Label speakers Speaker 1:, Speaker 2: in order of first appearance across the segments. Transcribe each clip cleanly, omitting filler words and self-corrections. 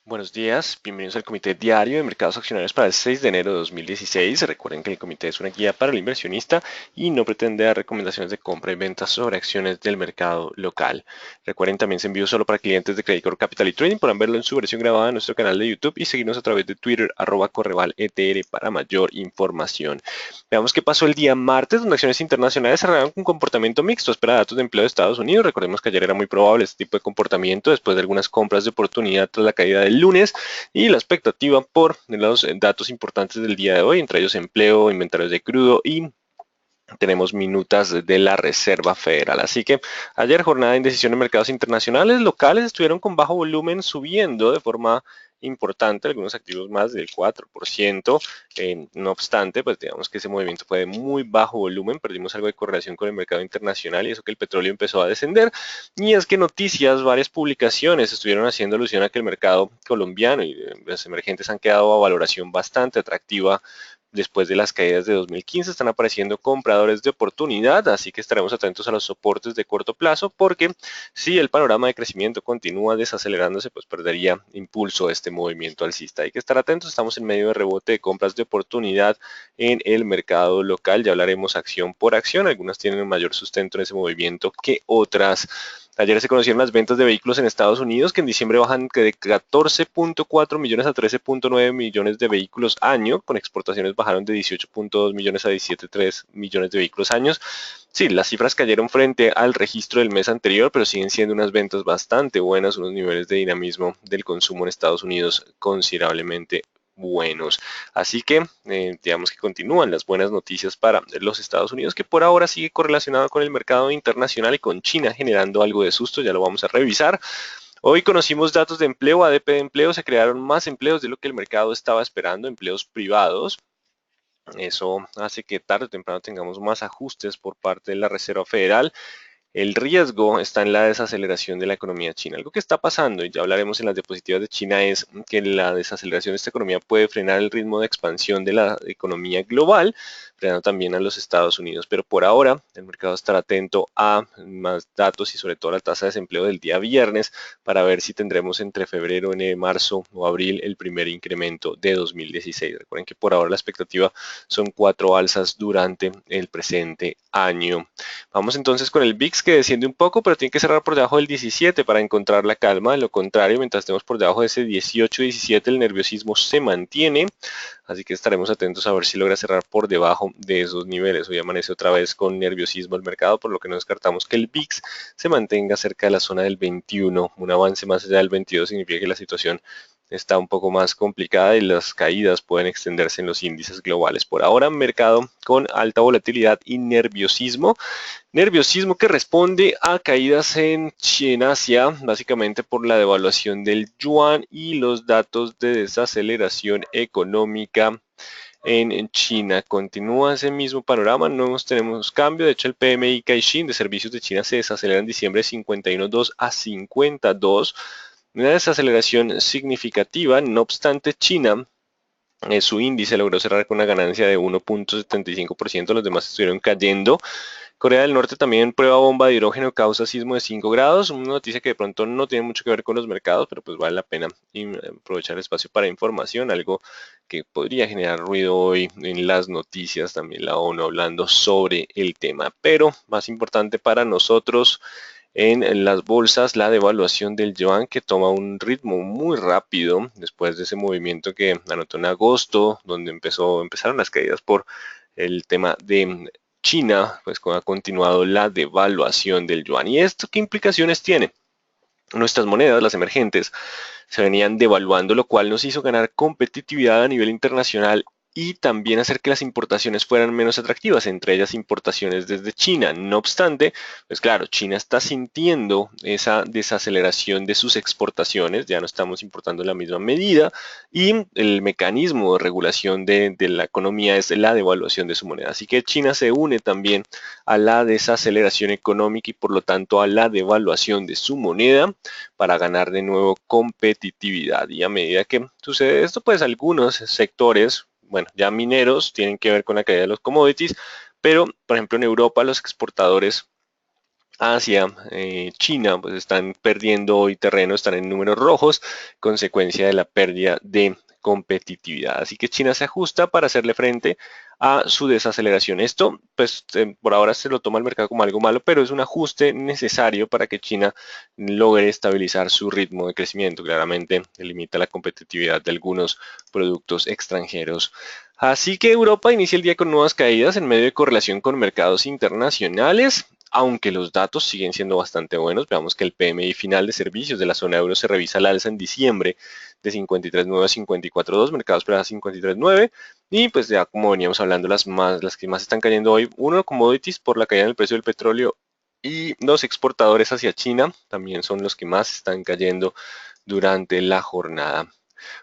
Speaker 1: Buenos días, bienvenidos al Comité Diario de Mercados Accionarios para el 6 de enero de 2016. Recuerden que el comité es una guía para el inversionista y no pretende dar recomendaciones de compra y venta sobre acciones del mercado local. Recuerden también se envió solo para clientes de Credicorp Capital y Trading. Podrán verlo en su versión grabada en nuestro canal de YouTube y seguirnos a través de Twitter @correvaletr para mayor información. Veamos qué pasó el día martes, donde acciones internacionales cerraron con comportamiento mixto. Espera datos de empleo de Estados Unidos. Recordemos que ayer era muy probable este tipo de comportamiento después de algunas compras de oportunidad tras la caída del lunes y la expectativa por los datos importantes del día de hoy, entre ellos empleo, inventarios de crudo y tenemos minutas de la Reserva Federal. Así que ayer jornada de indecisión en mercados internacionales, locales estuvieron con bajo volumen subiendo de forma importante, algunos activos más del 4%. No obstante, pues digamos que ese movimiento fue de muy bajo volumen, perdimos algo de correlación con el mercado internacional y eso que el petróleo empezó a descender. Y es que noticias, varias publicaciones estuvieron haciendo alusión a que el mercado colombiano y los emergentes han quedado a valoración bastante atractiva después de las caídas de 2015. Están apareciendo compradores de oportunidad, así que estaremos atentos a los soportes de corto plazo porque si el panorama de crecimiento continúa desacelerándose, pues perdería impulso este movimiento alcista. Hay que estar atentos, estamos en medio de rebote de compras de oportunidad en el mercado local. Ya hablaremos acción por acción, algunas tienen un mayor sustento en ese movimiento que otras. Ayer se conocieron las ventas de vehículos en Estados Unidos, que en diciembre bajan de 14.4 millones a 13.9 millones de vehículos año, con exportaciones bajaron de 18.2 millones a 17.3 millones de vehículos años. Sí, las cifras cayeron frente al registro del mes anterior, pero siguen siendo unas ventas bastante buenas, unos niveles de dinamismo del consumo en Estados Unidos considerablemente buenos. Así que digamos que continúan las buenas noticias para los Estados Unidos, que por ahora sigue correlacionado con el mercado internacional y con China generando algo de susto, ya lo vamos a revisar. Hoy conocimos datos de empleo, ADP de empleo, se crearon más empleos de lo que el mercado estaba esperando, empleos privados. Eso hace que tarde o temprano tengamos más ajustes por parte de la Reserva Federal. El riesgo está en la desaceleración de la economía china. Algo que está pasando, y ya hablaremos en las diapositivas de China, es que la desaceleración de esta economía puede frenar el ritmo de expansión de la economía global, frenando también a los Estados Unidos. Pero por ahora, el mercado estará atento a más datos y sobre todo la tasa de desempleo del día viernes para ver si tendremos entre febrero, marzo o abril el primer incremento de 2016. Recuerden que por ahora la expectativa son 4 alzas durante el presente año. Vamos entonces con el VIX que desciende un poco, pero tiene que cerrar por debajo del 17 para encontrar la calma. De lo contrario, mientras estemos por debajo de ese 18-17, el nerviosismo se mantiene. Así que estaremos atentos a ver si logra cerrar por debajo de esos niveles. Hoy amanece otra vez con nerviosismo el mercado, por lo que no descartamos que el VIX se mantenga cerca de la zona del 21. Un avance más allá del 22 significa que la situación está un poco más complicada y las caídas pueden extenderse en los índices globales. Por ahora, mercado con alta volatilidad y nerviosismo. Nerviosismo que responde a caídas en Asia, básicamente por la devaluación del yuan y los datos de desaceleración económica en China. Continúa ese mismo panorama, no tenemos cambio. De hecho, el PMI Caixin de servicios de China se desacelera en diciembre de 51.2 a 52. Una desaceleración significativa, no obstante, China su índice logró cerrar con una ganancia de 1.75%, los demás estuvieron cayendo. Corea del Norte también prueba bomba de hidrógeno causa sismo de 5 grados, una noticia que de pronto no tiene mucho que ver con los mercados, pero pues vale la pena aprovechar el espacio para información, algo que podría generar ruido hoy en las noticias, también la ONU hablando sobre el tema. Pero más importante para nosotros en las bolsas, la devaluación del yuan que toma un ritmo muy rápido después de ese movimiento que anotó en agosto, donde empezaron las caídas por el tema de China, pues ha continuado la devaluación del yuan. ¿Y esto qué implicaciones tiene? Nuestras monedas, las emergentes, se venían devaluando, lo cual nos hizo ganar competitividad a nivel internacional y también hacer que las importaciones fueran menos atractivas, entre ellas importaciones desde China. No obstante, pues claro, China está sintiendo esa desaceleración de sus exportaciones, ya no estamos importando en la misma medida y el mecanismo de regulación de la economía es la devaluación de su moneda. Así que China se une también a la desaceleración económica y por lo tanto a la devaluación de su moneda para ganar de nuevo competitividad. Y a medida que sucede esto, pues algunos sectores, bueno, ya mineros, tienen que ver con la caída de los commodities, pero por ejemplo en Europa los exportadores Asia, China, pues están perdiendo hoy terreno, están en números rojos, consecuencia de la pérdida de competitividad. Así que China se ajusta para hacerle frente a su desaceleración. Esto, pues por ahora se lo toma el mercado como algo malo, pero es un ajuste necesario para que China logre estabilizar su ritmo de crecimiento. Claramente limita la competitividad de algunos productos extranjeros. Así que Europa inicia el día con nuevas caídas en medio de correlación con mercados internacionales. Aunque los datos siguen siendo bastante buenos, veamos que el PMI final de servicios de la zona euro se revisa al alza en diciembre de 53.9 a 54.2, mercados para 53.9, y pues ya como veníamos hablando, las que más están cayendo hoy, uno, commodities por la caída en el precio del petróleo, y los exportadores hacia China también son los que más están cayendo durante la jornada.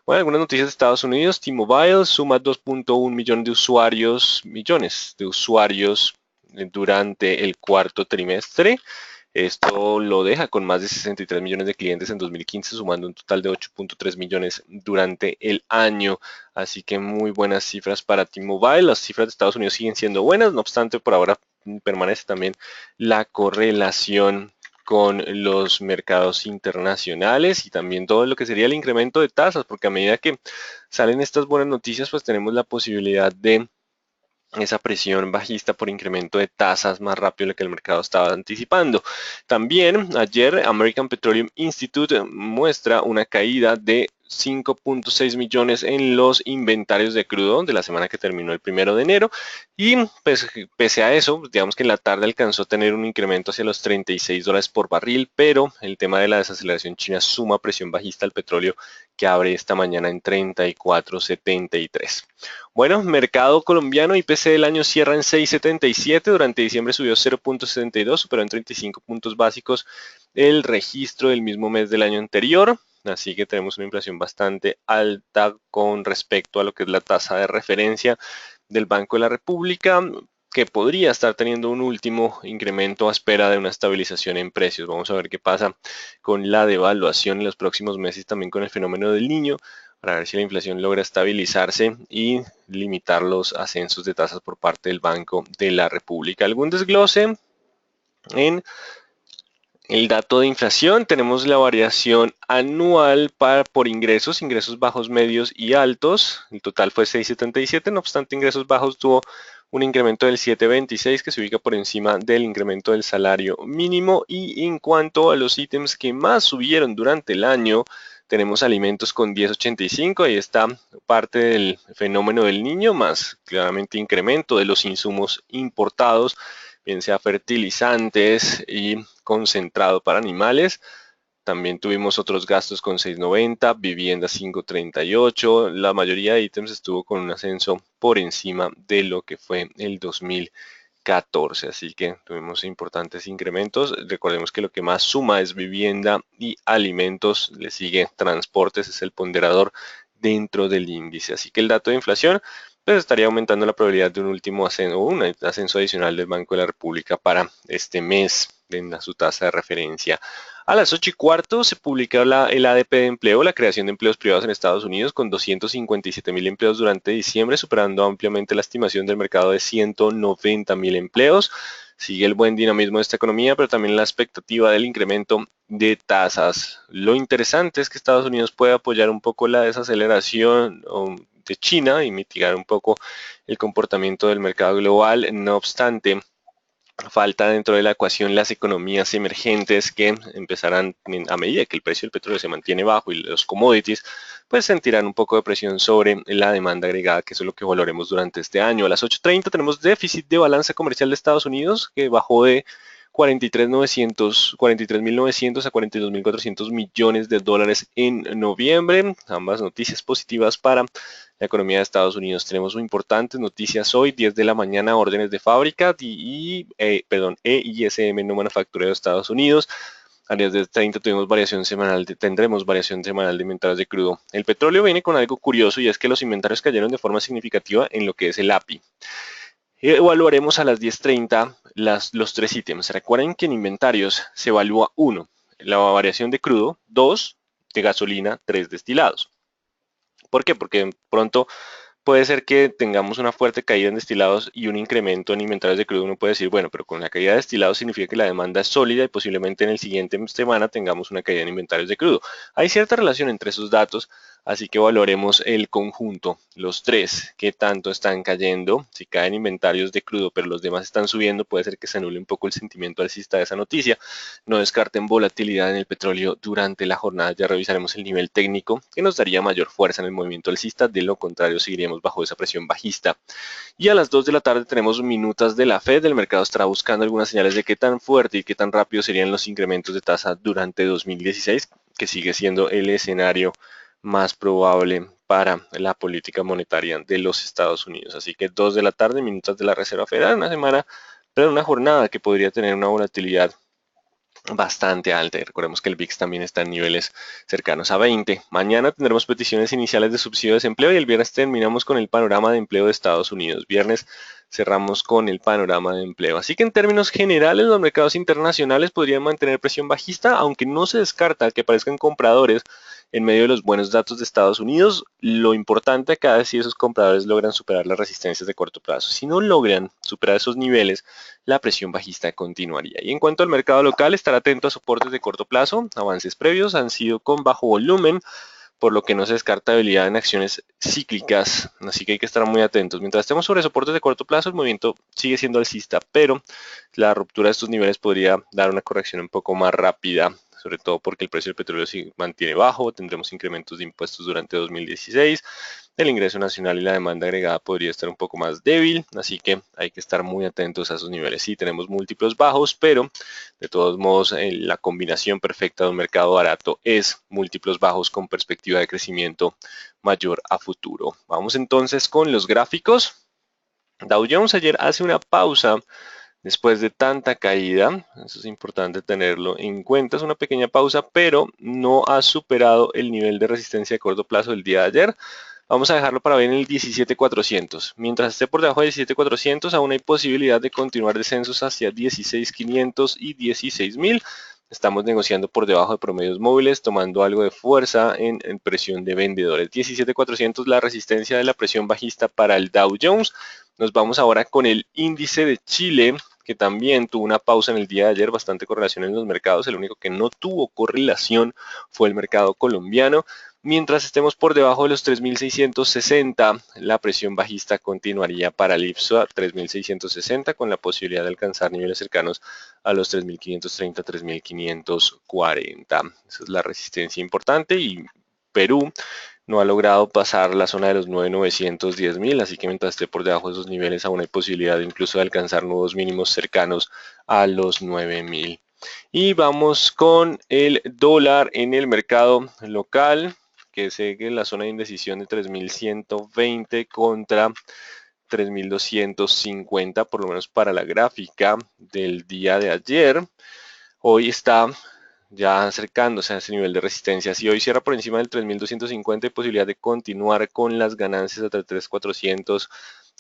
Speaker 1: Bueno, algunas noticias de Estados Unidos. T-Mobile suma 2.1 millones de usuarios durante el cuarto trimestre. Esto lo deja con más de 63 millones de clientes en 2015, sumando un total de 8.3 millones durante el año. Así que muy buenas cifras para T-Mobile. Las cifras de Estados Unidos siguen siendo buenas, no obstante, por ahora permanece también la correlación con los mercados internacionales y también todo lo que sería el incremento de tasas, porque a medida que salen estas buenas noticias, pues tenemos la posibilidad de esa presión bajista por incremento de tasas más rápido de lo que el mercado estaba anticipando. También ayer American Petroleum Institute muestra una caída de 5.6 millones en los inventarios de crudo de la semana que terminó el 1 de enero, y pues pese a eso, digamos que en la tarde alcanzó a tener un incremento hacia los $36 por barril, pero el tema de la desaceleración china suma presión bajista al petróleo, que abre esta mañana en 34.73. Bueno, mercado colombiano, IPC del año cierra en 6.77, durante diciembre subió 0.72, superó en 35 puntos básicos el registro del mismo mes del año anterior, así que tenemos una inflación bastante alta con respecto a lo que es la tasa de referencia del Banco de la República, que podría estar teniendo un último incremento a espera de una estabilización en precios. Vamos a ver qué pasa con la devaluación en los próximos meses, también con el fenómeno del Niño, para ver si la inflación logra estabilizarse y limitar los ascensos de tasas por parte del Banco de la República. ¿Algún desglose en el dato de inflación? Tenemos la variación anual por ingresos, ingresos bajos, medios y altos. El total fue 6.77, no obstante, ingresos bajos tuvo un incremento del 7.26 que se ubica por encima del incremento del salario mínimo. Y en cuanto a los ítems que más subieron durante el año, tenemos alimentos con 10.85, ahí está parte del fenómeno del Niño, más claramente incremento de los insumos importados, bien sea fertilizantes y concentrado para animales. También tuvimos otros gastos con 6.90, vivienda 5.38, la mayoría de ítems estuvo con un ascenso por encima de lo que fue el 2014, así que tuvimos importantes incrementos. Recordemos que lo que más suma es vivienda y alimentos, le sigue transportes, es el ponderador dentro del índice, así que el dato de inflación pues estaría aumentando la probabilidad de un último ascenso, un ascenso adicional del Banco de la República para este mes en su tasa de referencia. A las 8:15 se publicó el ADP de empleo, la creación de empleos privados en Estados Unidos, con 257.000 empleos durante diciembre, superando ampliamente la estimación del mercado de 190.000 empleos. Sigue el buen dinamismo de esta economía, pero también la expectativa del incremento de tasas. Lo interesante es que Estados Unidos puede apoyar un poco la desaceleración de China y mitigar un poco el comportamiento del mercado global. No obstante, falta dentro de la ecuación las economías emergentes, que empezarán, a medida que el precio del petróleo se mantiene bajo y los commodities, pues sentirán un poco de presión sobre la demanda agregada, que eso es lo que valoremos durante este año. A las 8:30 tenemos déficit de balanza comercial de Estados Unidos, que bajó de 43.900 a 42.400 millones de dólares en noviembre. Ambas noticias positivas para la economía de Estados Unidos. Tenemos muy importantes noticias hoy, 10 de la mañana, órdenes de fábrica EISM no manufacturero de Estados Unidos. A las 10:30 tendremos variación semanal de inventarios de crudo. El petróleo viene con algo curioso, y es que los inventarios cayeron de forma significativa en lo que es el API. Evaluaremos a las 10:30 los tres ítems. Recuerden que en inventarios se evalúa 1, la variación de crudo; 2, de gasolina; 3, destilados. ¿Por qué? Porque pronto puede ser que tengamos una fuerte caída en destilados y un incremento en inventarios de crudo. Uno puede decir, bueno, pero con la caída de destilados significa que la demanda es sólida y posiblemente en el siguiente semana tengamos una caída en inventarios de crudo. Hay cierta relación entre esos datos, así que valoremos el conjunto, los tres, qué tanto están cayendo. Si caen inventarios de crudo, pero los demás están subiendo, puede ser que se anule un poco el sentimiento alcista de esa noticia. No descarten volatilidad en el petróleo durante la jornada. Ya revisaremos el nivel técnico que nos daría mayor fuerza en el movimiento alcista. De lo contrario, seguiríamos bajo esa presión bajista. Y a las 2 de la tarde tenemos minutas de la Fed. El mercado estará buscando algunas señales de qué tan fuerte y qué tan rápido serían los incrementos de tasa durante 2016, que sigue siendo el escenario más probable para la política monetaria de los Estados Unidos. Así que 2 de la tarde, minutos de la Reserva Federal, una semana, pero una jornada que podría tener una volatilidad bastante alta. Y recordemos que el VIX también está en niveles cercanos a 20. Mañana tendremos peticiones iniciales de subsidio de desempleo y el viernes terminamos con el panorama de empleo de Estados Unidos. Viernes cerramos con el panorama de empleo. Así que en términos generales los mercados internacionales podrían mantener presión bajista, aunque no se descarta que aparezcan compradores en medio de los buenos datos de Estados Unidos. Lo importante acá es si esos compradores logran superar las resistencias de corto plazo. Si no logran superar esos niveles, la presión bajista continuaría. Y en cuanto al mercado local, estar atento a soportes de corto plazo. Avances previos han sido con bajo volumen, por lo que no se descarta habilidad en acciones cíclicas, así que hay que estar muy atentos. Mientras estemos sobre soportes de corto plazo, el movimiento sigue siendo alcista, pero la ruptura de estos niveles podría dar una corrección un poco más rápida, sobre todo porque el precio del petróleo se mantiene bajo, tendremos incrementos de impuestos durante 2016, el ingreso nacional y la demanda agregada podría estar un poco más débil, así que hay que estar muy atentos a esos niveles. Sí, tenemos múltiplos bajos, pero de todos modos la combinación perfecta de un mercado barato es múltiplos bajos con perspectiva de crecimiento mayor a futuro. Vamos entonces con los gráficos. Dow Jones ayer hace una pausa después de tanta caída, eso es importante tenerlo en cuenta, es una pequeña pausa, pero no ha superado el nivel de resistencia de corto plazo del día de ayer. Vamos a dejarlo para ver en el 17.400. Mientras esté por debajo de 17.400, aún hay posibilidad de continuar descensos hacia 16.500 y 16.000. Estamos negociando por debajo de promedios móviles, tomando algo de fuerza en presión de vendedores. 17.400 la resistencia de la presión bajista para el Dow Jones. Nos vamos ahora con el índice de Chile, que también tuvo una pausa en el día de ayer, bastante correlación en los mercados. El único que no tuvo correlación fue el mercado colombiano. Mientras estemos por debajo de los 3.660, la presión bajista continuaría para el IPSA 3.660 con la posibilidad de alcanzar niveles cercanos a los 3.530, 3.540. Esa es la resistencia importante y Perú no ha logrado pasar la zona de los 9.900, 10.000, así que mientras esté por debajo de esos niveles aún hay posibilidad incluso de alcanzar nuevos mínimos cercanos a los 9.000. Y vamos con el dólar en el mercado local, que sigue en la zona de indecisión de 3.120 contra 3.250, por lo menos para la gráfica del día de ayer. Hoy está ya acercándose a ese nivel de resistencia. Si hoy cierra por encima del 3.250, hay posibilidad de continuar con las ganancias hasta el 3.400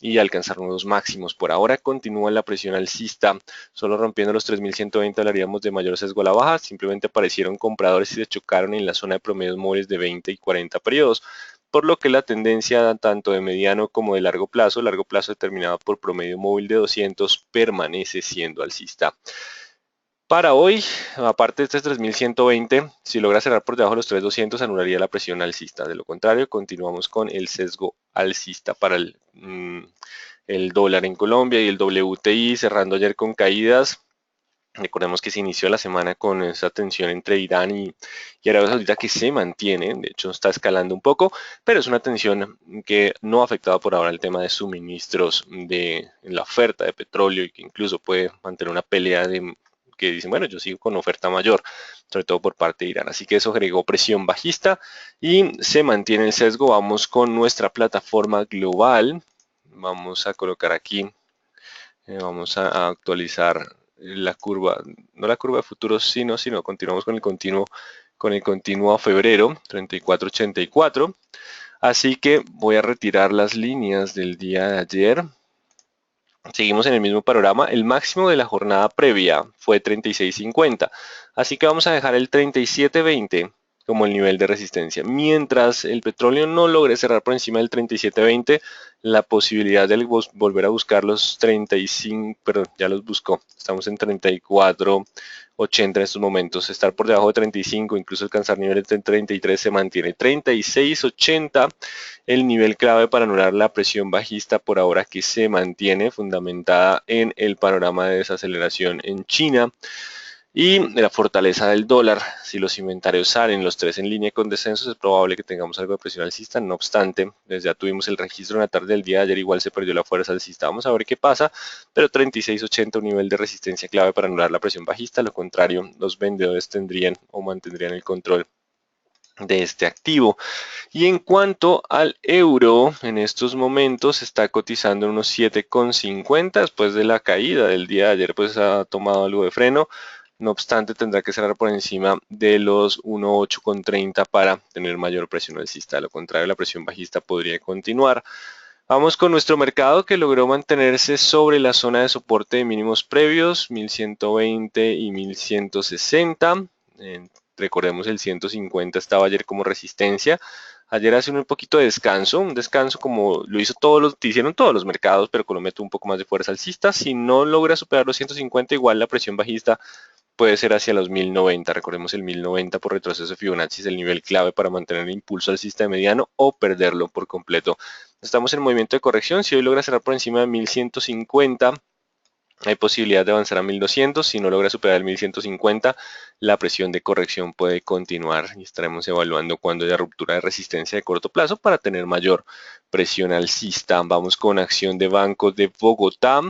Speaker 1: y alcanzar nuevos máximos. Por ahora continúa la presión alcista, solo rompiendo los 3.120 hablaríamos de mayor sesgo a la baja. Simplemente aparecieron compradores y se chocaron en la zona de promedios móviles de 20 y 40 periodos, por lo que la tendencia tanto de mediano como de largo plazo determinada por promedio móvil de 200, permanece siendo alcista. Para hoy, aparte de este 3.120, si logra cerrar por debajo de los 3.200, anularía la presión alcista. De lo contrario, continuamos con el sesgo alcista para el dólar en Colombia y el WTI cerrando ayer con caídas. Recordemos que se inició la semana con esa tensión entre Irán y Arabia Saudita que se mantiene, de hecho está escalando un poco, pero es una tensión que no ha afectado por ahora el tema de suministros de la oferta de petróleo y que incluso puede mantener una pelea que dicen, bueno, yo sigo con oferta mayor, sobre todo por parte de Irán. Así que eso agregó presión bajista y se mantiene el sesgo. Vamos con nuestra plataforma global. Vamos a colocar aquí, vamos a actualizar la curva, no la curva de futuros, sino continuamos con el continuo a febrero, 34.84. Así que voy a retirar las líneas del día de ayer. Seguimos en el mismo panorama. El máximo de la jornada previa fue 36.50. Así que vamos a dejar el 37.20 como el nivel de resistencia. Mientras el petróleo no logre cerrar por encima del 37.20, la posibilidad de volver a buscar los 35, perdón, ya los buscó, estamos en 34.80 en estos momentos, estar por debajo de 35, incluso alcanzar niveles de 33 se mantiene. 36.80, el nivel clave para anular la presión bajista por ahora que se mantiene fundamentada en el panorama de desaceleración en China y la fortaleza del dólar. Si los inventarios salen los tres en línea con descensos, es probable que tengamos algo de presión alcista. No obstante, desde ya tuvimos el registro en la tarde del día de ayer, igual se perdió la fuerza alcista. Vamos a ver qué pasa, pero 36.80 un nivel de resistencia clave para anular la presión bajista. Lo contrario, los vendedores tendrían o mantendrían el control de este activo. Y en cuanto al euro, en estos momentos está cotizando en unos 7,50 después de la caída del día de ayer, pues ha tomado algo de freno. No obstante, tendrá que cerrar por encima de los 1,830 para tener mayor presión alcista. De lo contrario, la presión bajista podría continuar. Vamos con nuestro mercado que logró mantenerse sobre la zona de soporte de mínimos previos, 1120 y 1160. Recordemos el 150 estaba ayer como resistencia. Ayer hace un poquito de descanso, un descanso como lo hicieron todos los mercados, pero con lo meto un poco más de fuerza alcista. Si no logra superar los 150, igual la presión bajista puede ser hacia los 1090. Recordemos el 1090 por retroceso Fibonacci es el nivel clave para mantener el impulso alcista de mediano o perderlo por completo. Estamos en movimiento de corrección. Si hoy logra cerrar por encima de 1150, hay posibilidad de avanzar a 1200. Si no logra superar el 1150, la presión de corrección puede continuar y estaremos evaluando cuando haya ruptura de resistencia de corto plazo para tener mayor presión alcista. Vamos con acción de Banco de Bogotá,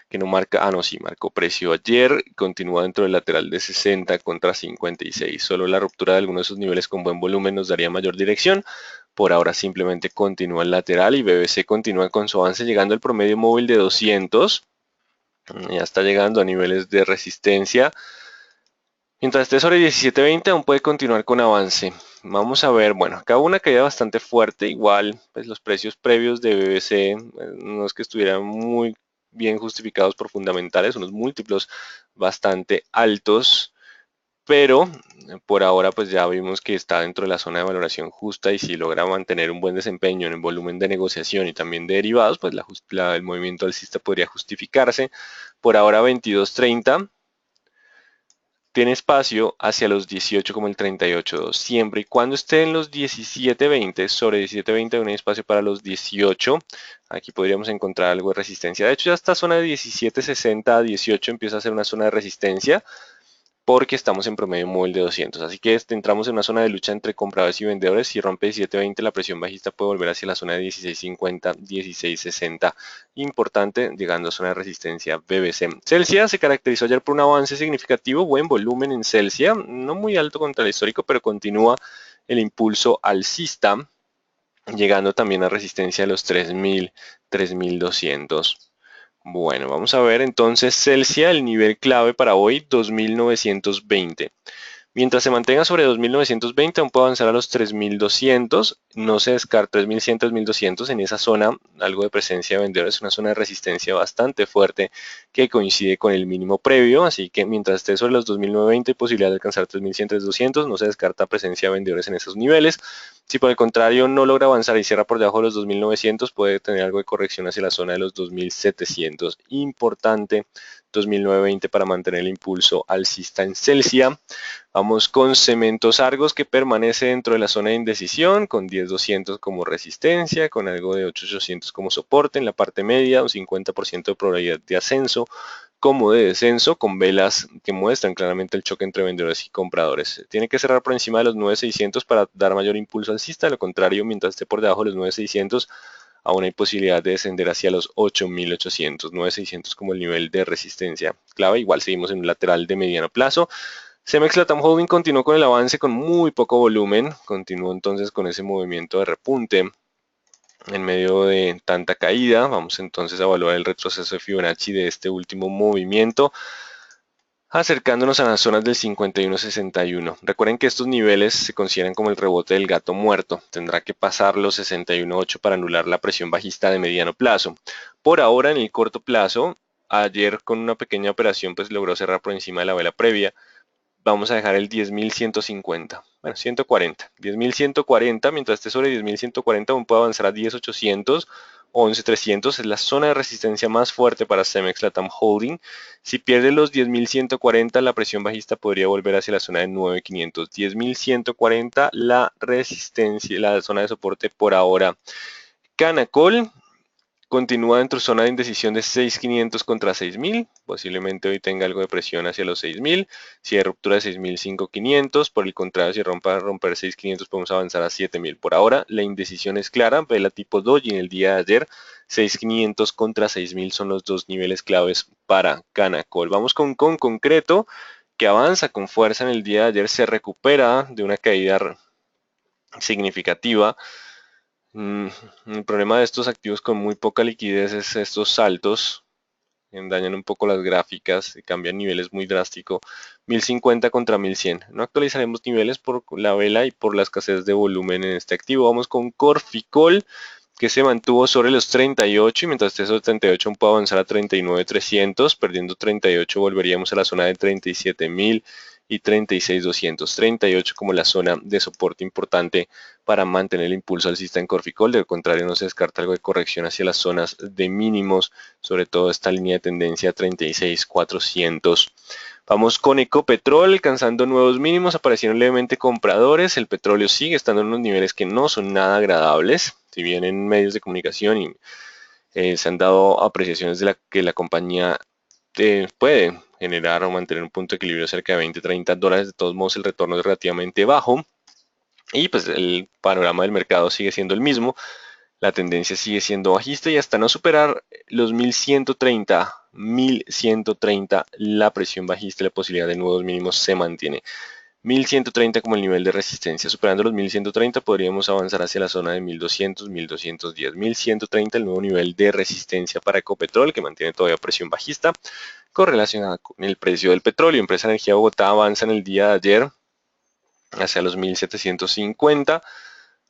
Speaker 1: que no marca, no, sí, marcó precio ayer, continúa dentro del lateral de 60 contra 56. Solo la ruptura de algunos de esos niveles con buen volumen nos daría mayor dirección. Por ahora simplemente continúa el lateral y BBC continúa con su avance llegando al promedio móvil de 200. Ya está llegando a niveles de resistencia. Mientras esté sobre 17.20 aún puede continuar con avance. Vamos a ver, bueno, acá hubo una caída bastante fuerte, igual pues los precios previos de BBC no es que estuvieran muy bien justificados por fundamentales, unos múltiplos bastante altos, pero por ahora pues ya vimos que está dentro de la zona de valoración justa y si logra mantener un buen desempeño en el volumen de negociación y también de derivados, pues el movimiento alcista podría justificarse. Por ahora 22.30. Tiene espacio hacia los 18 como el 38.2. Siempre y cuando esté en los 17.20, sobre 17.20 no hay espacio para los 18. Aquí podríamos encontrar algo de resistencia. De hecho, ya esta zona de 17.60 a 18 empieza a ser una zona de resistencia, porque estamos en promedio móvil de 200. Así que entramos en una zona de lucha entre compradores y vendedores. Si rompe 17.20, la presión bajista puede volver hacia la zona de 16.50, 16.60. Importante, llegando a zona de resistencia BBC. Celsia se caracterizó ayer por un avance significativo, buen volumen en Celsia, no muy alto contra el histórico, pero continúa el impulso alcista, llegando también a resistencia de los 3.000, 3.200. Bueno, vamos a ver entonces Celsia, el nivel clave para hoy, 2.920. Mientras se mantenga sobre 2.920, aún puede avanzar a los 3.200. No se descarta 3.100, 3.200 en esa zona. Algo de presencia de vendedores, una zona de resistencia bastante fuerte que coincide con el mínimo previo. Así que mientras esté sobre los 2.920, hay posibilidad de alcanzar 3.100, 3.200. No se descarta presencia de vendedores en esos niveles. Si por el contrario no logra avanzar y cierra por debajo de los 2.900, puede tener algo de corrección hacia la zona de los 2.700. Importante 2.920 para mantener el impulso alcista en Celsia. Vamos con Cementos Argos, que permanece dentro de la zona de indecisión, con 10.200 como resistencia, con algo de 8.800 como soporte en la parte media, un 50% de probabilidad de ascenso como de descenso, con velas que muestran claramente el choque entre vendedores y compradores. Tiene que cerrar por encima de los 9.600 para dar mayor impulso alcista. De lo contrario, mientras esté por debajo de los 9.600, aún hay posibilidad de descender hacia los 8.800, 9.600 como el nivel de resistencia clave. Igual seguimos en un lateral de mediano plazo. Cemex Latam Holding continuó con el avance con muy poco volumen, continuó entonces con ese movimiento de repunte en medio de tanta caída. Vamos entonces a evaluar el retroceso de Fibonacci de este último movimiento, acercándonos a las zonas del 51.61. Recuerden que estos niveles se consideran como el rebote del gato muerto. Tendrá que pasar los 61.8 para anular la presión bajista de mediano plazo. Por ahora, en el corto plazo, ayer con una pequeña operación pues logró cerrar por encima de la vela previa. Vamos a dejar el 10.150. bueno, 140, 10.140, mientras esté sobre 10.140 aún puede avanzar a 10.800, 11.300, es la zona de resistencia más fuerte para Cemex Latam Holding. Si pierde los 10.140, la presión bajista podría volver hacia la zona de 9.500, 10.140, la resistencia, la zona de soporte por ahora. Canacol continúa dentro de zona de indecisión de 6.500 contra 6.000. Posiblemente hoy tenga algo de presión hacia los 6.000. Si hay ruptura de 6.000, 5.500. Por el contrario, si romper 6.500 podemos avanzar a 7.000. Por ahora, la indecisión es clara. Vela tipo doji en el día de ayer. 6.500 contra 6.000 son los dos niveles claves para Canacol. Vamos con concreto, que avanza con fuerza en el día de ayer. Se recupera de una caída significativa. El problema de estos activos con muy poca liquidez es estos saltos, dañan un poco las gráficas y cambian niveles muy drástico. 1050 contra 1100. No actualizaremos niveles por la vela y por la escasez de volumen en este activo. Vamos con Corficol, que se mantuvo sobre los 38 y mientras esté sobre 38 puede avanzar a 39.300. Perdiendo 38 volveríamos a la zona de 37.000 y 36.200, 38 como la zona de soporte importante para mantener el impulso alcista en Corficol. De lo contrario, no se descarta algo de corrección hacia las zonas de mínimos, sobre todo esta línea de tendencia 36.400. Vamos con Ecopetrol, alcanzando nuevos mínimos, aparecieron levemente compradores, el petróleo sigue estando en unos niveles que no son nada agradables, si bien en medios de comunicación y, se han dado apreciaciones de que la compañía puede generar o mantener un punto de equilibrio cerca de $20-30. De todos modos, el retorno es relativamente bajo y pues el panorama del mercado sigue siendo el mismo. La tendencia sigue siendo bajista y hasta no superar los 1130, la presión bajista y la posibilidad de nuevos mínimos se mantiene. 1130 como el nivel de resistencia. Superando los 1130 podríamos avanzar hacia la zona de 1200, 1210. 1130 el nuevo nivel de resistencia para Ecopetrol, que mantiene todavía presión bajista correlacionada con el precio del petróleo. Empresa Energía Bogotá avanza en el día de ayer hacia los 1750.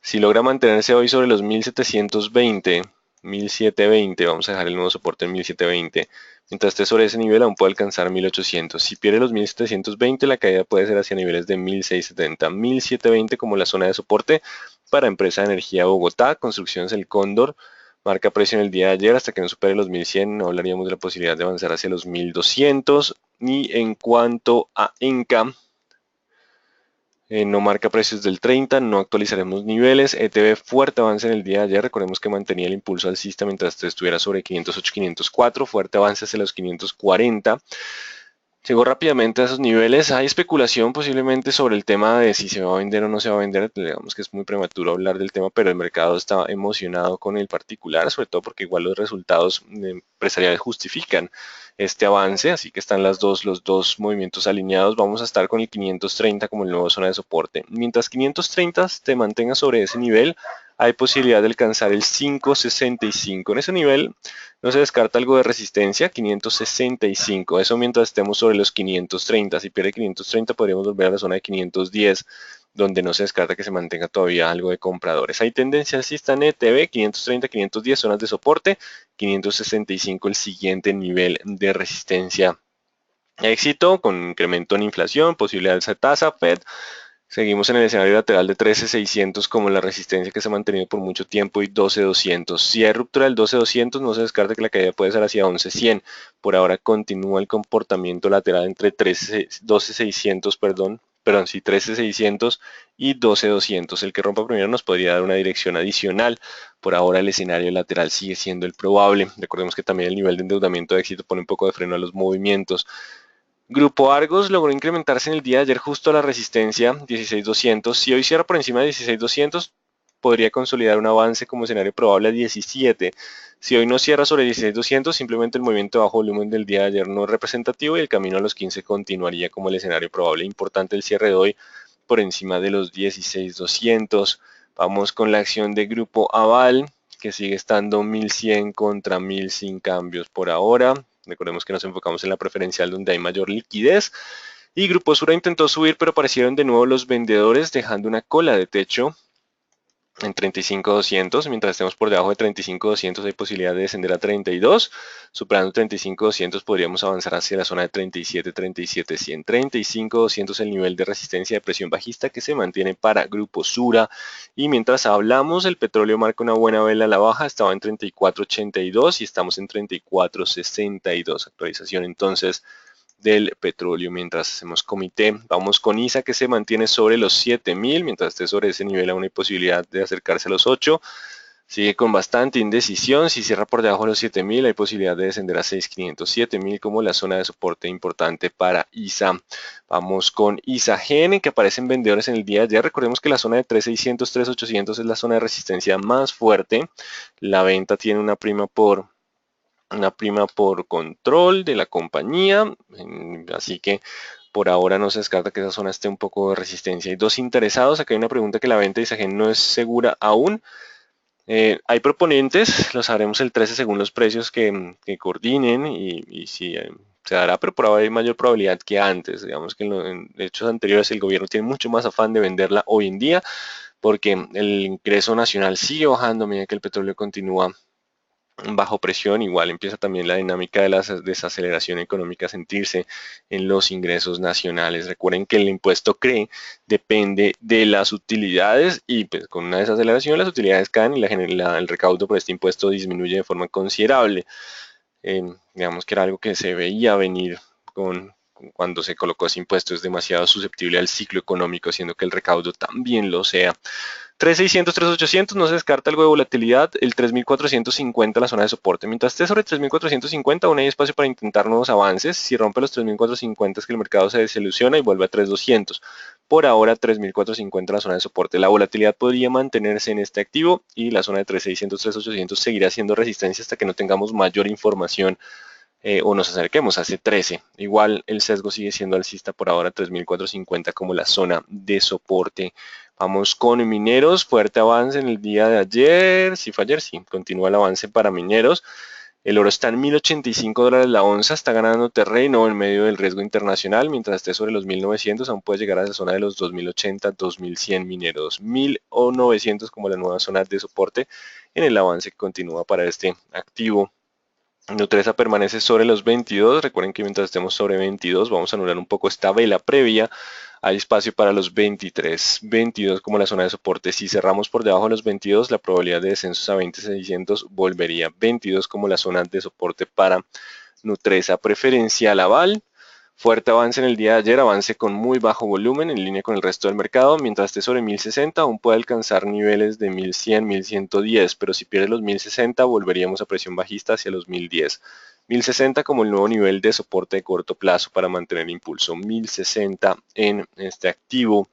Speaker 1: Si logra mantenerse hoy sobre los 1720, 1720, vamos a dejar el nuevo soporte en 1720. Mientras esté sobre ese nivel aún puede alcanzar 1800. Si pierde los 1720, la caída puede ser hacia niveles de 1670. 1720 como la zona de soporte para Empresa de Energía Bogotá. Construcciones El Cóndor marca precio en el día de ayer hasta que no supere los 1100. No hablaríamos de la posibilidad de avanzar hacia los 1200. Y en cuanto a Enca, no marca precios del 30, no actualizaremos niveles. ETB fuerte avance en el día de ayer, recordemos que mantenía el impulso alcista mientras estuviera sobre 508, 504, fuerte avance hacia los 540. Llegó rápidamente a esos niveles. Hay especulación posiblemente sobre el tema de si se va a vender o no se va a vender. Digamos que es muy prematuro hablar del tema, pero el mercado está emocionado con el particular, sobre todo porque igual los resultados empresariales justifican este avance, así que están los dos movimientos alineados. Vamos a estar con el 530 como el nuevo zona de soporte. Mientras 530 te mantenga sobre ese nivel, hay posibilidad de alcanzar el 565. En ese nivel no se descarta algo de resistencia, 565. Eso mientras estemos sobre los 530. Si pierde 530 podríamos volver a la zona de 510, donde no se descarta que se mantenga todavía algo de compradores. Hay tendencia alcista en ETB, 530, 510 zonas de soporte, 565 el siguiente nivel de resistencia. Éxito con incremento en inflación, posible alza de tasa, Fed. Seguimos en el escenario lateral de 13.600 como la resistencia que se ha mantenido por mucho tiempo y 12.200. Si hay ruptura del 12.200 no se descarta que la caída puede ser hacia 11.100. Por ahora continúa el comportamiento lateral entre 12.600, sí, 13.600 y 12.200. El que rompa primero nos podría dar una dirección adicional. Por ahora el escenario lateral sigue siendo el probable. Recordemos que también el nivel de endeudamiento de éxito pone un poco de freno a los movimientos. Grupo Argos logró incrementarse en el día de ayer justo a la resistencia 16.200. Si hoy cierra por encima de 16.200, podría consolidar un avance como escenario probable a 17. Si hoy no cierra sobre 16.200, simplemente el movimiento de bajo volumen del día de ayer no es representativo y el camino a los 15 continuaría como el escenario probable. Importante el cierre de hoy por encima de los 16.200. Vamos con la acción de Grupo Aval, que sigue estando 1100 contra 1000 sin cambios por ahora. Recordemos que nos enfocamos en la preferencial donde hay mayor liquidez. Y Grupo Sura intentó subir, pero aparecieron de nuevo los vendedores dejando una cola de techo en 35.200, mientras estemos por debajo de 35.200 hay posibilidad de descender a 32, superando 35.200 podríamos avanzar hacia la zona de 37.100. 35.200 el nivel de resistencia de presión bajista que se mantiene para Grupo Sura, y mientras hablamos el petróleo marca una buena vela a la baja, estaba en 34.82 y estamos en 34.62, actualización entonces del petróleo. Mientras hacemos comité, vamos con ISA que se mantiene sobre los 7.000, mientras esté sobre ese nivel aún hay posibilidad de acercarse a los 8. Sigue con bastante indecisión, si cierra por debajo de los 7.000 hay posibilidad de descender a 6.500, 7.000 como la zona de soporte importante para ISA. Vamos con ISA GN que aparecen vendedores en el día de ayer. Recordemos que la zona de 3.600, 3.800 es la zona de resistencia más fuerte. La venta tiene una prima por control de la compañía, así que por ahora no se descarta que esa zona esté un poco de resistencia. Hay dos interesados, acá hay una pregunta que la venta de Isagen no es segura aún. Hay proponentes, lo sabremos el 13 según los precios que coordinen y si se dará, pero por ahora hay mayor probabilidad que antes. Digamos que en hechos anteriores el gobierno tiene mucho más afán de venderla hoy en día porque el ingreso nacional sigue bajando a medida que el petróleo continúa bajo presión. Igual empieza también la dinámica de la desaceleración económica a sentirse en los ingresos nacionales. Recuerden que el impuesto CRE depende de las utilidades y pues con una desaceleración las utilidades caen y el recaudo por este impuesto disminuye de forma considerable. Digamos que era algo que se veía venir cuando se colocó ese impuesto, es demasiado susceptible al ciclo económico, siendo que el recaudo también lo sea. 3.600, 3.800 no se descarta algo de volatilidad, el 3.450 la zona de soporte. Mientras esté sobre 3.450 aún hay espacio para intentar nuevos avances. Si rompe los 3.450 es que el mercado se desilusiona y vuelve a 3.200. Por ahora 3.450 la zona de soporte. La volatilidad podría mantenerse en este activo y la zona de 3.600, 3.800 seguirá siendo resistencia hasta que no tengamos mayor información o nos acerquemos a ese 13. Igual el sesgo sigue siendo alcista por ahora, 3.450 como la zona de soporte. Vamos con mineros, fuerte avance en el día de ayer, si fue ayer, sí, continúa el avance para mineros. El oro está en $1.085 la onza, está ganando terreno en medio del riesgo internacional, mientras esté sobre los 1.900 aún puede llegar a esa zona de los 2.080, 2.100 mineros, 1.900 como la nueva zona de soporte en el avance que continúa para este activo. Nutresa permanece sobre los 22, recuerden que mientras estemos sobre 22 vamos a anular un poco esta vela previa, hay espacio para los 23, 22 como la zona de soporte. Si cerramos por debajo de los 22 la probabilidad de descensos a 20.600 volvería, 22 como la zona de soporte para Nutresa. Preferencial aval, fuerte avance en el día de ayer, avance con muy bajo volumen en línea con el resto del mercado, mientras esté sobre 1060 aún puede alcanzar niveles de 1100, 1110, pero si pierde los 1060 volveríamos a presión bajista hacia los 1010. 1060 como el nuevo nivel de soporte de corto plazo para mantener impulso, 1060 en este activo.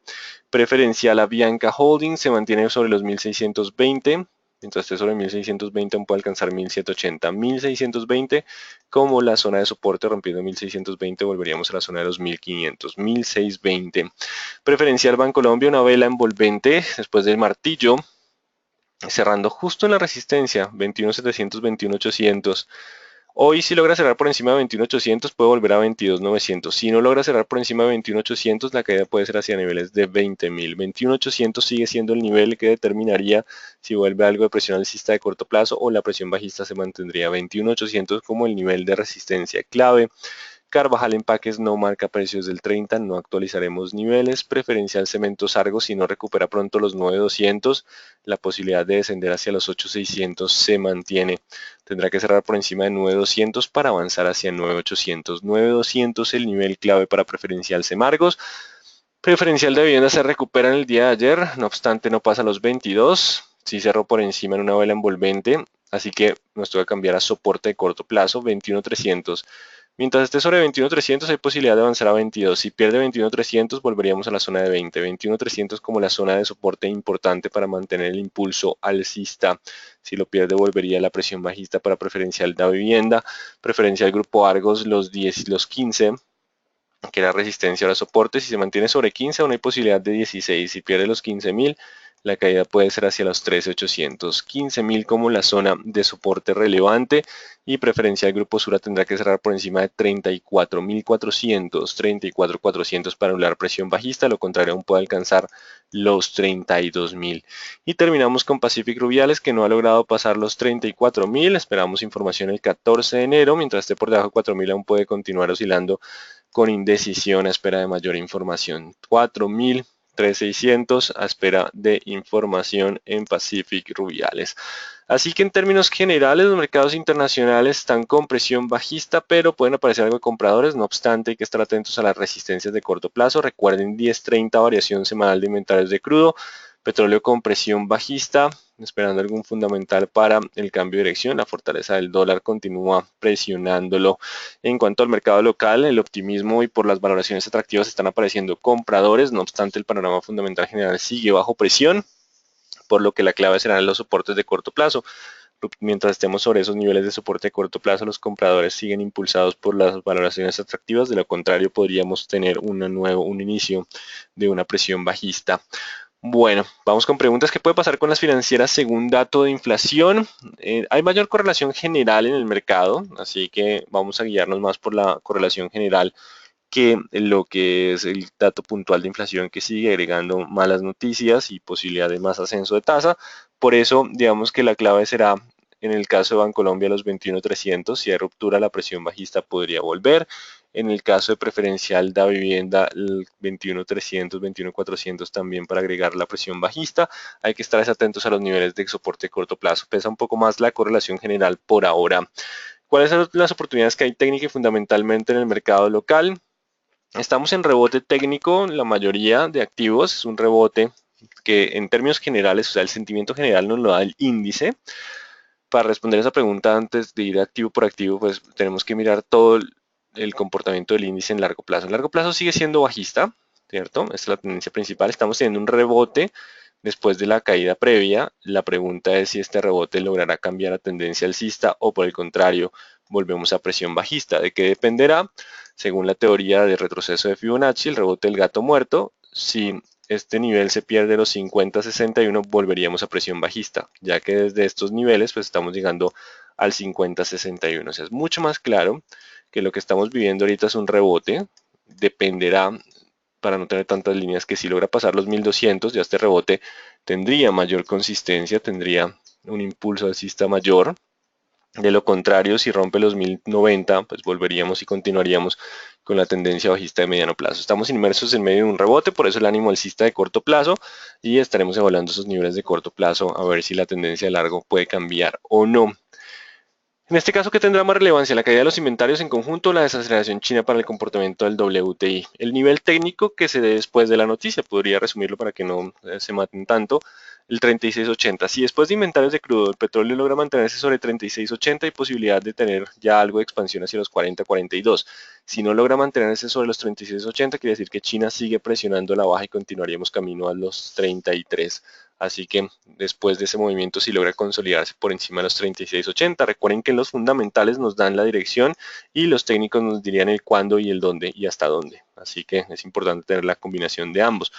Speaker 1: Preferencial a Bianca Holding se mantiene sobre los 1620. Mientras esté sobre 1620 aún puede alcanzar 1780, 1620 como la zona de soporte, rompiendo 1620 volveríamos a la zona de los 1500, 1620. Preferencial Bancolombia, una vela envolvente después del martillo, cerrando justo en la resistencia, 21.700, 21.800. Hoy si logra cerrar por encima de 21.800 puede volver a 22.900. Si no logra cerrar por encima de 21.800 la caída puede ser hacia niveles de 20.000. 21.800 sigue siendo el nivel que determinaría si vuelve algo de presión alcista de corto plazo o la presión bajista se mantendría. 21.800 como el nivel de resistencia clave. Carvajal Empaques no marca precios del 30, no actualizaremos niveles. Preferencial Cementos Argos, si no recupera pronto los 9.200, la posibilidad de descender hacia los 8.600 se mantiene. Tendrá que cerrar por encima de 9.200 para avanzar hacia 9.800. 9.200 el nivel clave para Preferencial Semargos. Preferencial de vivienda se recupera en el día de ayer, no obstante no pasa a los 22. Sí cerró por encima en una vela envolvente, así que nos toca cambiar a soporte de corto plazo, 21.300. Mientras esté sobre 21.300 hay posibilidad de avanzar a 22. Si pierde 21.300 volveríamos a la zona de 20. 21.300 como la zona de soporte importante para mantener el impulso alcista. Si lo pierde volvería a la presión bajista para preferencial de vivienda. Preferencial Grupo Argos los 10 y los 15. Que era resistencia ahora soporte. Si se mantiene sobre 15 aún hay posibilidad de 16. Si pierde los 15.000 La caída puede ser hacia los 13.800, 15.000 como la zona de soporte relevante y preferencial Grupo Sura tendrá que cerrar por encima de 34.400, 34.400 para anular presión bajista, lo contrario aún puede alcanzar los 32.000. Y terminamos con Pacific Rubiales que no ha logrado pasar los 34.000, esperamos información el 14 de enero, mientras esté por debajo de 4.000 aún puede continuar oscilando con indecisión a espera de mayor información. 4.000 3600 a espera de información en Pacific Rubiales. Así que en términos generales los mercados internacionales están con presión bajista, pero pueden aparecer algo de compradores, no obstante hay que estar atentos a las resistencias de corto plazo. Recuerden 10.30 variación semanal de inventarios de crudo, petróleo con presión bajista, esperando algún fundamental para el cambio de dirección. La fortaleza del dólar continúa presionándolo. En cuanto al mercado local, el optimismo y por las valoraciones atractivas están apareciendo compradores, no obstante el panorama fundamental general sigue bajo presión, por lo que la clave serán los soportes de corto plazo. Mientras estemos sobre esos niveles de soporte de corto plazo, los compradores siguen impulsados por las valoraciones atractivas, de lo contrario podríamos tener un inicio de una presión bajista. Bueno, vamos con preguntas. ¿Qué puede pasar con las financieras según dato de inflación? Hay mayor correlación general en el mercado, así que vamos a guiarnos más por la correlación general que lo que es el dato puntual de inflación que sigue agregando malas noticias y posibilidad de más ascenso de tasa. Por eso, digamos que la clave será en el caso de Bancolombia los 21.300, si hay ruptura la presión bajista podría volver. En el caso de preferencial da vivienda el 21.300, 21.400 también para agregar la presión bajista. Hay que estar atentos a los niveles de soporte de corto plazo. Pesa un poco más la correlación general por ahora. ¿Cuáles son las oportunidades que hay técnica y fundamentalmente en el mercado local? Estamos en rebote técnico, la mayoría de activos es un rebote que en términos generales, o sea, el sentimiento general nos lo da el índice. Para responder esa pregunta antes de ir activo por activo, pues tenemos que mirar todo el comportamiento del índice en largo plazo. En largo plazo sigue siendo bajista, ¿cierto? Esta es la tendencia principal. Estamos teniendo un rebote después de la caída previa. La pregunta es si este rebote logrará cambiar la tendencia alcista o por el contrario, volvemos a presión bajista. ¿De qué dependerá? Según la teoría de retroceso de Fibonacci, el rebote del gato muerto, si este nivel se pierde los 50-61, volveríamos a presión bajista, ya que desde estos niveles pues estamos llegando al 50-61. O sea, es mucho más claro que lo que estamos viviendo ahorita es un rebote. Dependerá, para no tener tantas líneas, que si logra pasar los 1200, ya este rebote tendría mayor consistencia, tendría un impulso alcista mayor. De lo contrario, si rompe los 1090, pues volveríamos y continuaríamos con la tendencia bajista de mediano plazo. Estamos inmersos en medio de un rebote, por eso el ánimo alcista de corto plazo y estaremos evaluando esos niveles de corto plazo a ver si la tendencia de largo puede cambiar o no. En este caso, ¿qué tendrá más relevancia? La caída de los inventarios en conjunto o la desaceleración china para el comportamiento del WTI. El nivel técnico que se dé después de la noticia, podría resumirlo para que no se maten tanto, el 36.80. Si después de inventarios de crudo el petróleo logra mantenerse sobre 36.80 hay posibilidad de tener ya algo de expansión hacia los 40-42. Si no logra mantenerse sobre los 36.80 quiere decir que China sigue presionando la baja y continuaríamos camino a los 33. Así que después de ese movimiento, si logra consolidarse por encima de los 36.80, recuerden que los fundamentales nos dan la dirección y los técnicos nos dirían el cuándo y el dónde y hasta dónde. Así que es importante tener la combinación de ambos.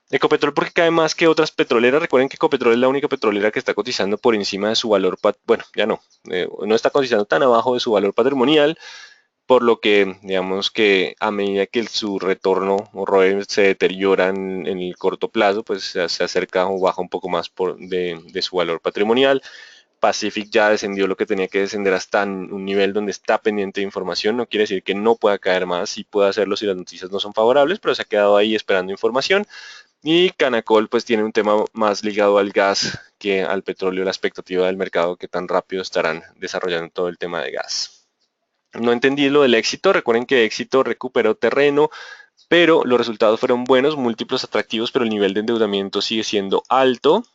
Speaker 1: Ecopetrol porque cae más que otras petroleras. Recuerden que Ecopetrol es la única petrolera que está cotizando por encima de su valor, bueno, ya no, no está cotizando tan abajo de su valor patrimonial, por lo que digamos que a medida que su retorno o ROE se deteriora en el corto plazo, pues se acerca o baja un poco más de su valor patrimonial. Pacific ya descendió lo que tenía que descender hasta un nivel donde está pendiente de información, no quiere decir que no pueda caer más, sí puede hacerlo si las noticias no son favorables, pero se ha quedado ahí esperando información. Y Canacol pues tiene un tema más ligado al gas que al petróleo, la expectativa del mercado que tan rápido estarán desarrollando todo el tema de gas. No entendí lo del éxito, recuerden que éxito recuperó terreno, pero los resultados fueron buenos, múltiplos atractivos, pero el nivel de endeudamiento sigue siendo alto,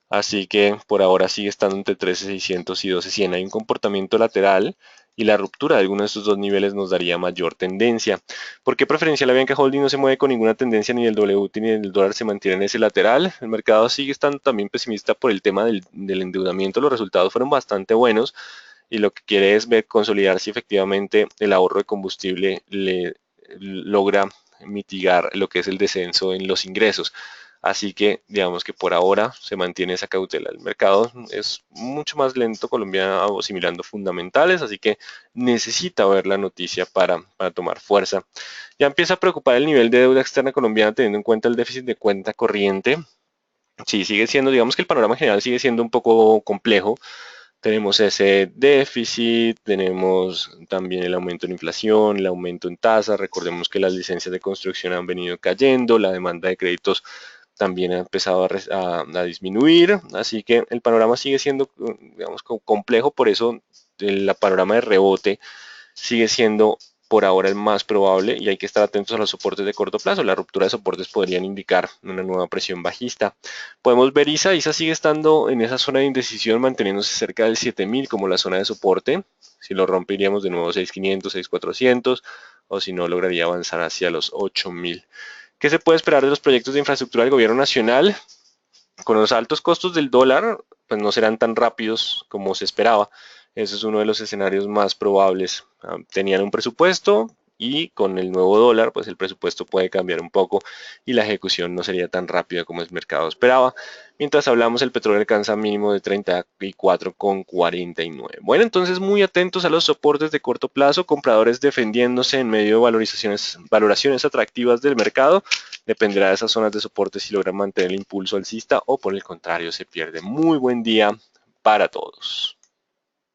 Speaker 1: así que por ahora sigue estando entre 13.600 y 12.100. Hay un comportamiento lateral y la ruptura de alguno de estos dos niveles nos daría mayor tendencia. ¿Por qué preferencial Avianca Holding no se mueve con ninguna tendencia, ni el WT ni el dólar se mantiene en ese lateral? El mercado sigue estando también pesimista por el tema del endeudamiento, los resultados fueron bastante buenos y lo que quiere es ver consolidar si efectivamente el ahorro de combustible le logra mitigar lo que es el descenso en los ingresos. Así que digamos que por ahora se mantiene esa cautela. El mercado es mucho más lento, Colombia asimilando fundamentales, así que necesita ver la noticia para tomar fuerza. Ya empieza a preocupar el nivel de deuda externa colombiana teniendo en cuenta el déficit de cuenta corriente. Sí, sigue siendo, digamos que el panorama general sigue siendo un poco complejo. Tenemos ese déficit, tenemos también el aumento en inflación, el aumento en tasas. Recordemos que las licencias de construcción han venido cayendo, la demanda de créditos también ha empezado a disminuir, así que el panorama sigue siendo, digamos, complejo, por eso el panorama de rebote sigue siendo por ahora el más probable y hay que estar atentos a los soportes de corto plazo. La ruptura de soportes podrían indicar una nueva presión bajista. Podemos ver ISA sigue estando en esa zona de indecisión, manteniéndose cerca del 7000 como la zona de soporte. Si lo rompe iríamos de nuevo a 6500, 6400 o si no lograría avanzar hacia los 8000. ¿Qué se puede esperar de los proyectos de infraestructura del gobierno nacional? Con los altos costos del dólar, pues no serán tan rápidos como se esperaba. Ese es uno de los escenarios más probables. Tenían un presupuesto y con el nuevo dólar, pues el presupuesto puede cambiar un poco y la ejecución no sería tan rápida como el mercado esperaba. Mientras hablamos, el petróleo alcanza mínimo de 34,49. Bueno, entonces muy atentos a los soportes de corto plazo, compradores defendiéndose en medio de valoraciones atractivas del mercado. Dependerá de esas zonas de soporte si logran mantener el impulso alcista o por el contrario se pierde. Muy buen día para todos.